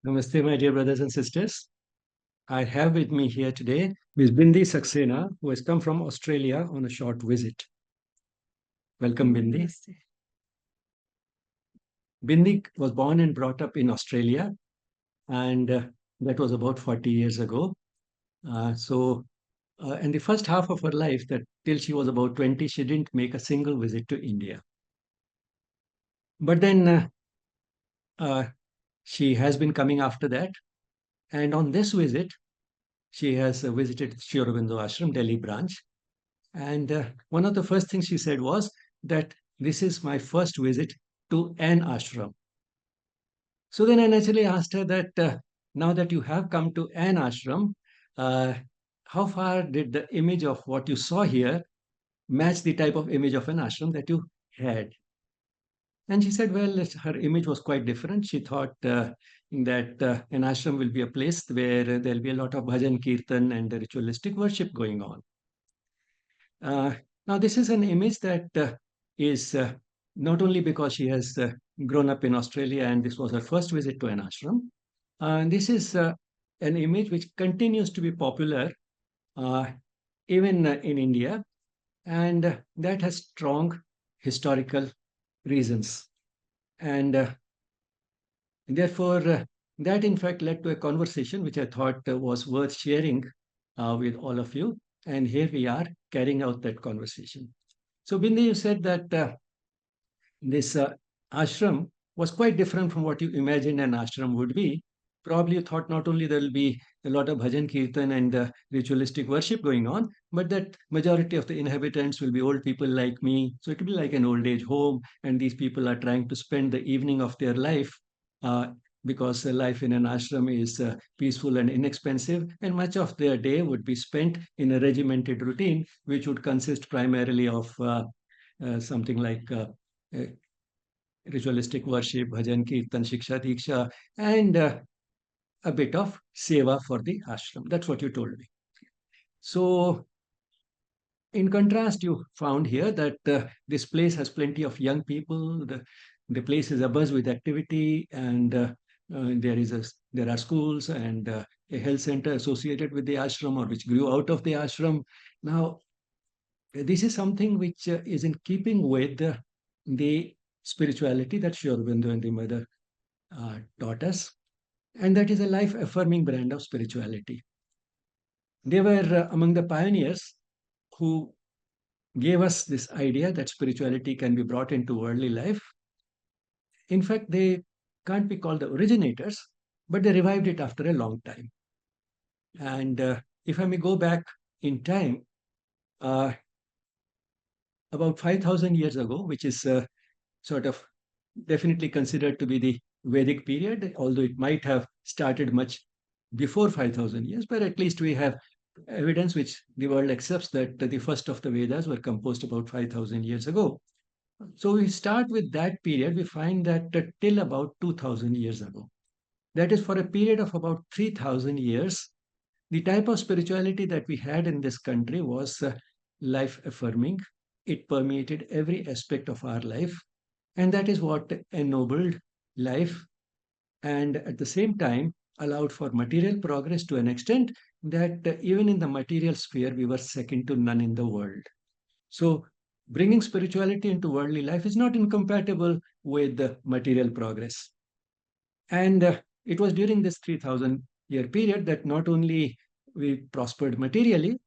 Namaste, my dear brothers and sisters. I have with me here today Ms. Bindi Saxena, who has come from Australia on a short visit. Welcome, Bindi. Bindi was born and brought up in Australia, and that was about 40 years ago. In the first half of her life, that till she was about 20, she didn't make a single visit to India. But then uh, she has been coming after that, and on this visit, she has visited Sri Aurobindo Ashram, Delhi branch. And one of the first things she said was that this is my first visit to an ashram. So then I naturally asked her that now that you have come to an ashram, uh, how far did the image of what you saw here match the type of image of an ashram that you had? And she said, well, her image was quite different. She thought that an ashram will be a place where there'll be a lot of bhajan, kirtan, and ritualistic worship going on. Uh, Now, this is an image that is not only because she has grown up in Australia and this was her first visit to an ashram, this is an image which continues to be popular uh, even in India, and that has strong historical reasons. And therefore, that in fact led to a conversation which I thought was worth sharing with all of you. And here we are carrying out that conversation. So, Bindi, you said that this ashram was quite different from what you imagined an ashram would be. Probably you thought not only there will be a lot of bhajan kirtan and ritualistic worship going on, but that majority of the inhabitants will be old people like me. So it will be like an old age home, and these people are trying to spend the evening of their life uh, because life in an ashram is peaceful and inexpensive, and much of their day would be spent in a regimented routine, which would consist primarily of something like uh, ritualistic worship, bhajan, kirtan, shiksha, diksha, and a bit of seva for the ashram. That's what you told me. So, in contrast, you found here that this place has plenty of young people. The place is abuzz with activity, and there are schools and a health center associated with the ashram or which grew out of the ashram. Now, this is something which is in keeping with the spirituality that Sri Aurobindo and the mother taught us, and that is a life affirming brand of spirituality. They were among the pioneers who gave us this idea that spirituality can be brought into worldly life. In fact, they can't be called the originators, but they revived it after a long time. And if I may go back in time, uh, about 5,000 years ago, which is sort of definitely considered to be the Vedic period, although it might have started much before 5,000 years, but at least we have evidence which the world accepts that the first of the Vedas were composed about 5,000 years ago. So we start with that period, we find that till about 2,000 years ago, that is for a period of about 3,000 years, the type of spirituality that we had in this country was life affirming. It permeated every aspect of our life, and that is what ennobled life and at the same time allowed for material progress to an extent that even in the material sphere, we were second to none in the world. So, bringing spirituality into worldly life is not incompatible with the material progress. And it was during this 3,000 year period that not only we prospered materially,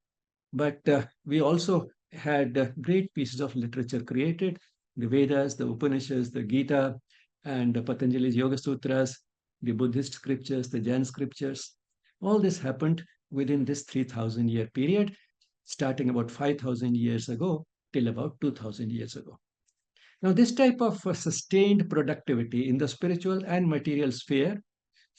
but we also had great pieces of literature created, the Vedas, the Upanishads, the Gita, and Patanjali's Yoga Sutras, the Buddhist scriptures, the Jain scriptures. All this happened within this 3,000 year period, starting about 5,000 years ago till about 2,000 years ago. Now, this type of sustained productivity in the spiritual and material sphere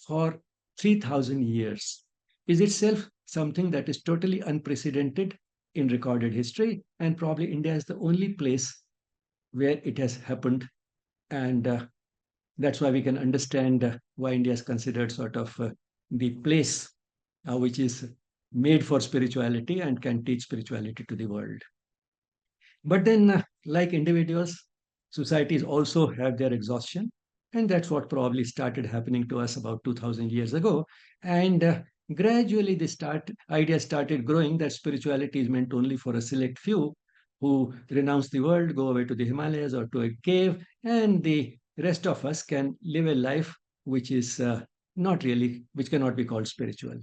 for 3,000 years is itself something that is totally unprecedented in recorded history. And probably India is the only place where it has happened. And that's why we can understand why India is considered sort of the place which is made for spirituality and can teach spirituality to the world. But then, like individuals, societies also have their exhaustion. And that's what probably started happening to us about 2000 years ago. And gradually, idea started growing that spirituality is meant only for a select few who renounce the world, go away to the Himalayas or to a cave, and the rest of us can live a life which is not really, which cannot be called spiritual.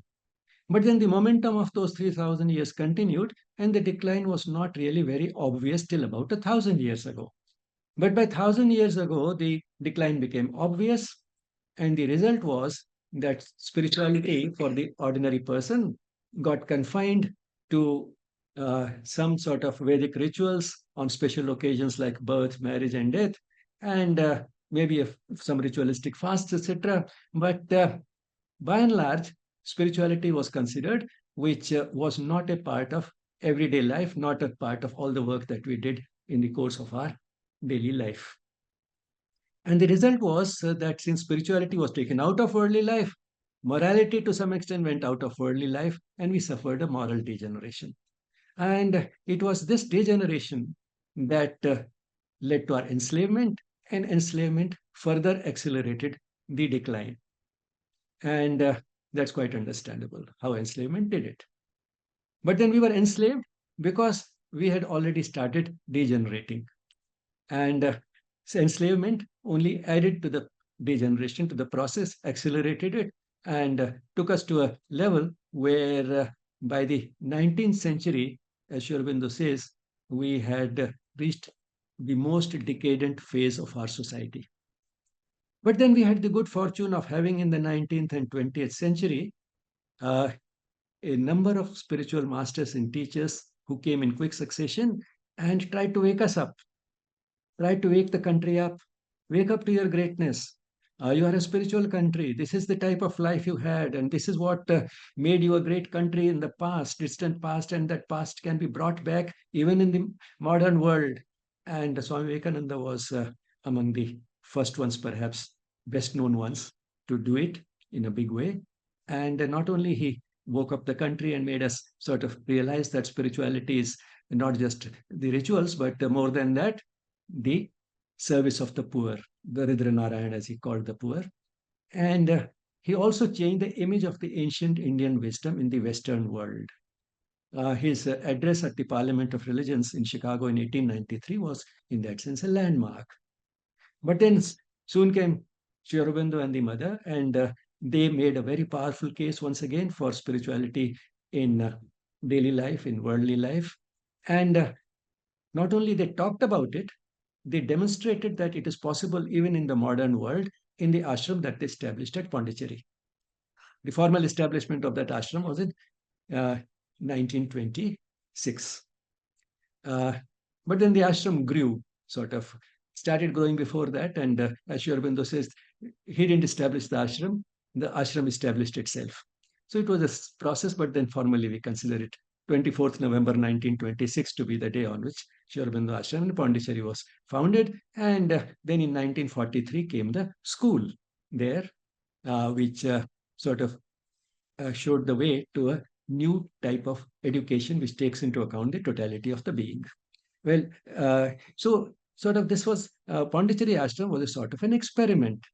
But then the momentum of those 3000 years continued, and the decline was not really very obvious till about 1000 years ago. But by 1000 years ago, the decline became obvious, and the result was that spirituality for the ordinary person got confined to some sort of Vedic rituals on special occasions like birth, marriage, and death, and maybe some ritualistic fasts, etc. But by and large, spirituality was considered, which was not a part of everyday life, not a part of all the work that we did in the course of our daily life. And the result was that since spirituality was taken out of worldly life, morality to some extent went out of worldly life, and we suffered a moral degeneration. And it was this degeneration that led to our enslavement, and enslavement further accelerated the decline. And that's quite understandable how enslavement did it. But then we were enslaved because we had already started degenerating. And so enslavement only added to the degeneration, to the process, accelerated it, and took us to a level where by the 19th century, as Sri Aurobindo says, we had reached the most decadent phase of our society. But then we had the good fortune of having in the 19th and 20th century uh, a number of spiritual masters and teachers who came in quick succession and tried to wake us up, tried to wake the country up, wake up to your greatness. You are a spiritual country. This is the type of life you had, and this is what made you a great country in the past, distant past, and that past can be brought back even in the modern world. And Swami Vivekananda was among the first ones, perhaps best known ones, to do it in a big way. And not only he woke up the country and made us sort of realize that spirituality is not just the rituals, but more than that, the service of the poor, Daridra Narayan, as he called the poor. And he also changed the image of the ancient Indian wisdom in the Western world. His address at the Parliament of Religions in Chicago in 1893 was, in that sense, a landmark. But then soon came Sri Aurobindo and the mother, and they made a very powerful case once again for spirituality in daily life, in worldly life. And not only they talked about it, they demonstrated that it is possible even in the modern world in the ashram that they established at Pondicherry. The formal establishment of that ashram was in 1926. Uh, but then the ashram grew, sort of started growing before that. And as Sri Aurobindo says, he didn't establish the ashram established itself. So it was a process, but then formally we consider it 24th November 1926 to be the day on which Sri Aurobindo Ashram in Pondicherry was founded. And then in 1943 came the school there, which sort of showed the way to a new type of education which takes into account the totality of the being. Well, so sort of this was Pondicherry Ashram was a sort of an experiment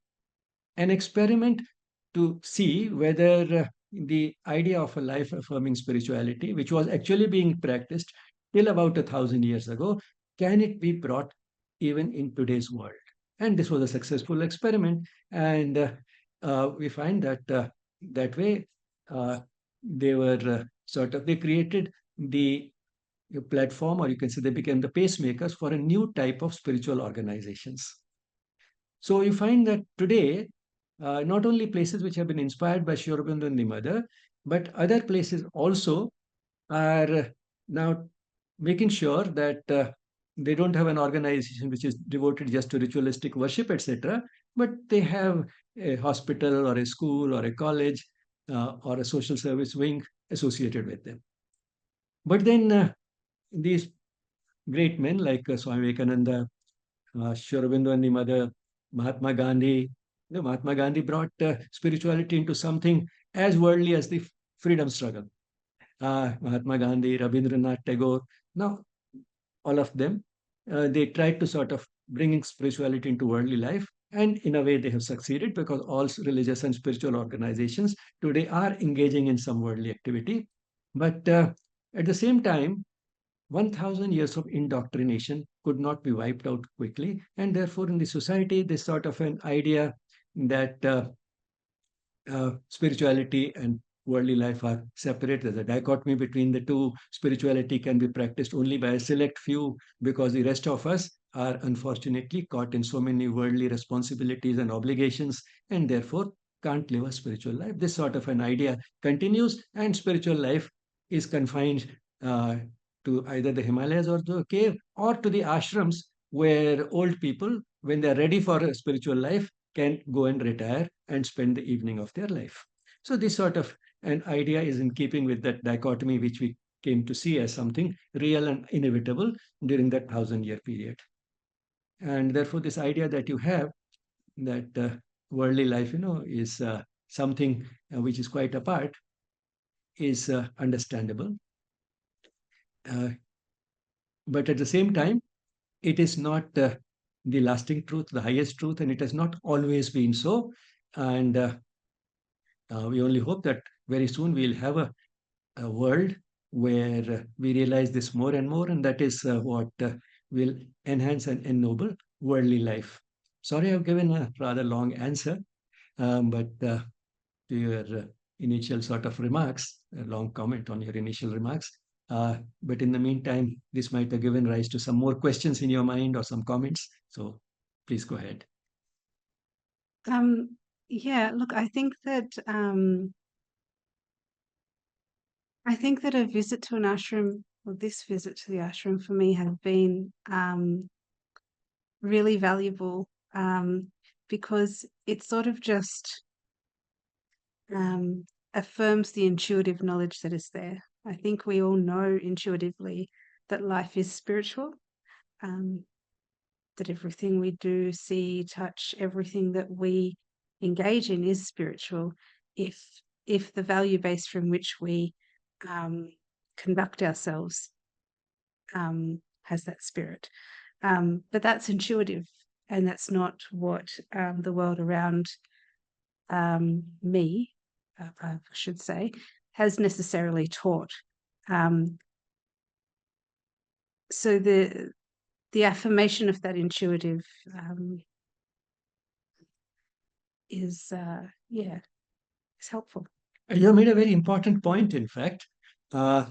to see whether the idea of a life affirming spirituality, which was actually being practiced till about 1000 years ago, can it be brought even in today's world? And this was a successful experiment. And we find that that way they were they created the platform, or you can say they became the pacemakers for a new type of spiritual organizations. So you find that today, not only places which have been inspired by Sri Aurobindo and the Mother, but other places also are now making sure that they don't have an organization which is devoted just to ritualistic worship, etc., but they have a hospital or a school or a college or a social service wing associated with them. But then these great men like Swami Vivekananda, Sri Aurobindo and the Mother, Mahatma Gandhi. Mahatma Gandhi brought spirituality into something as worldly as the freedom struggle. Mahatma Gandhi, Rabindranath Tagore, now all of them, they tried to sort of bring spirituality into worldly life. And in a way, they have succeeded because all religious and spiritual organizations today are engaging in some worldly activity. But at the same time, 1,000 years of indoctrination could not be wiped out quickly. And therefore, in the society, this sort of an idea that spirituality and worldly life are separate. There's a dichotomy between the two. Spirituality can be practiced only by a select few because the rest of us are unfortunately caught in so many worldly responsibilities and obligations and therefore can't live a spiritual life. This sort of an idea continues, and spiritual life is confined uh, to either the Himalayas or the cave or to the ashrams where old people, when they're ready for a spiritual life, can go and retire and spend the evening of their life. So this sort of an idea is in keeping with that dichotomy which we came to see as something real and inevitable during that 1,000-year period. And therefore, this idea that you have that worldly life, is something which is quite apart is understandable. Uh, but at the same time, it is not the lasting truth, the highest truth, and it has not always been so. And we only hope that very soon we'll have a world where we realize this more and more, and that is what will enhance and ennoble worldly life. Sorry, I've given a rather long answer, but to your initial sort of remarks, a long comment on your initial remarks. But in the meantime, this might have given rise to some more questions in your mind or some comments. So please go ahead. Um, yeah, look, I think that a visit to an ashram, or this visit to the ashram for me, has been really valuable because it sort of just affirms the intuitive knowledge that is there. I think we all know intuitively that life is spiritual, um, that everything we do, see, touch, everything that we engage in is spiritual. If if the value base from which we um, conduct ourselves has that spirit, but that's intuitive, and that's not what the world around me, I should say, has necessarily taught. Um, so the affirmation of that intuitive is yeah, is helpful. You made a very important point, in fact, uh,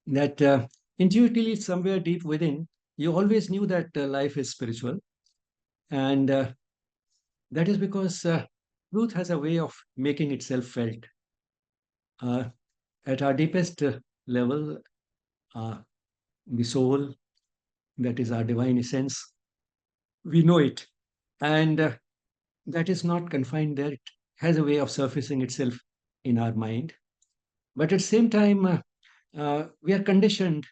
that intuitively, somewhere deep within, you always knew that life is spiritual. And that is because truth has a way of making itself felt. Uh, at our deepest level, uh, the soul, that is our divine essence, we know it. And that is not confined there. It has a way of surfacing itself in our mind. But at the same time, we are conditioned,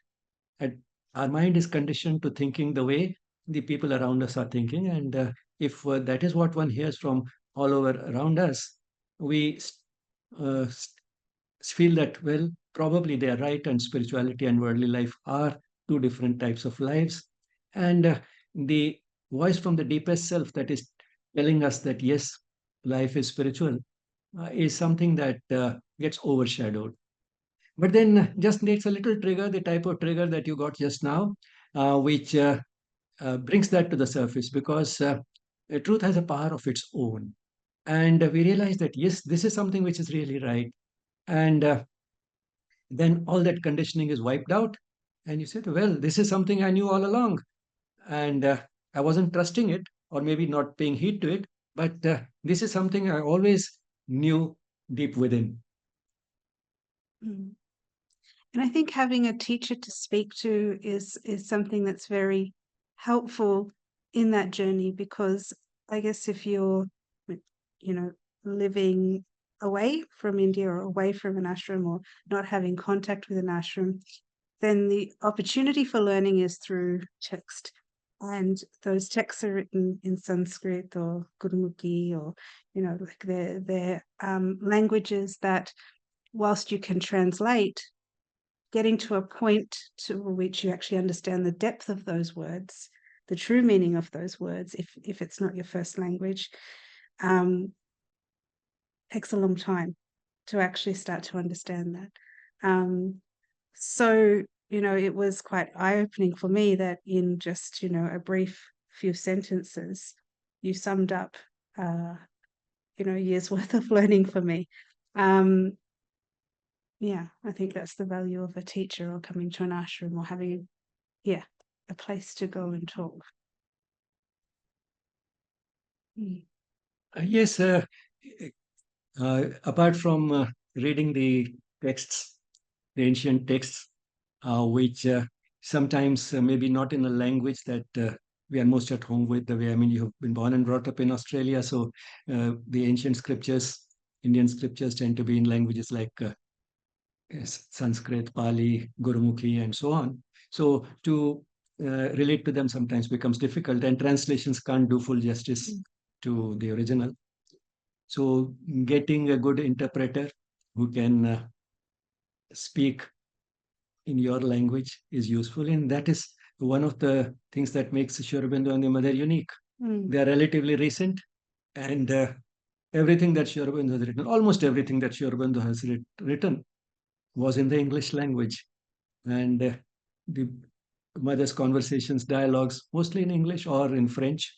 and our mind is conditioned to thinking the way the people around us are thinking. And if that is what one hears from all over around us, we uh, feel that, well, probably they are right, and spirituality and worldly life are two different types of lives. And the voice from the deepest self that is telling us that, yes, life is spiritual, is something that gets overshadowed. But then just needs a little trigger, the type of trigger that you got just now, which brings that to the surface because truth has a power of its own. And we realize that, yes, this is something which is really right. And then all that conditioning is wiped out. And you said, well, this is something I knew all along. And I wasn't trusting it or maybe not paying heed to it. But this is something I always knew deep within. Mm. And I think having a teacher to speak to is something that's very helpful in that journey, because I guess if you're, you know, living away from India or away from an ashram or not having contact with an ashram, then the opportunity for learning is through text. And those texts are written in Sanskrit or Gurumukhi, or, like they're languages that, whilst you can translate, getting to a point to which you actually understand the depth of those words the true meaning of those words, if it's not your first language, takes a long time to actually start to understand that. So, it was quite eye-opening for me that in just, a brief few sentences, you summed up, a year's worth of learning for me. Yeah, I think that's the value of a teacher or coming to an ashram or having, a place to go and talk. Mm. Yes, apart from reading the texts, the ancient texts, which sometimes maybe not in a language that we are most at home with. The way, I mean, you have been born and brought up in Australia, so the ancient scriptures, Indian scriptures, tend to be in languages like Sanskrit, Pali, Gurumukhi, and so on. So to relate to them sometimes becomes difficult, and translations can't do full justice to the original. So getting a good interpreter who can speak in your language is useful, and that is one of the things that makes Sri Aurobindo and the Mother unique. They are relatively recent, and everything that Sri Aurobindo has written, almost everything that Sri Aurobindo has written, was in the English language, and the Mother's conversations, dialogues, mostly in English or in French,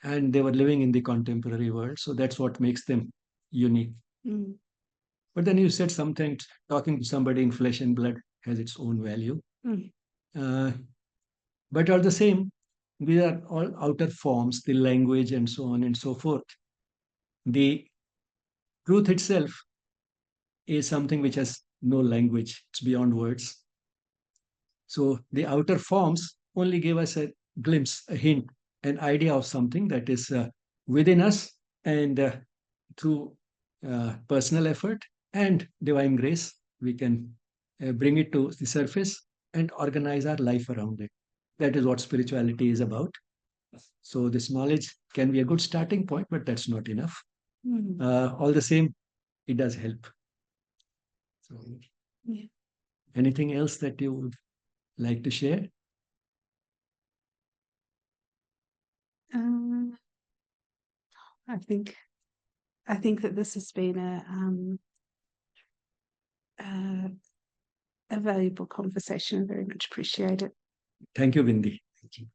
and they were living in the contemporary world, so that's what makes them unique. But then you said sometimes talking to somebody in flesh and blood has its own value. But all the same, these are all outer forms, the language and so on and so forth. The truth itself is something which has no language, it's beyond words. So the outer forms only give us a glimpse, a hint, an idea of something that is within us, and through personal effort and divine grace, we can bring it to the surface and organize our life around it. That is what spirituality is about. So this knowledge can be a good starting point, but that's not enough. All the same, it does help. So, anything else that you would like to share? I think that this has been a valuable conversation. I very much appreciate it. Thank you, Bindi. Thank you.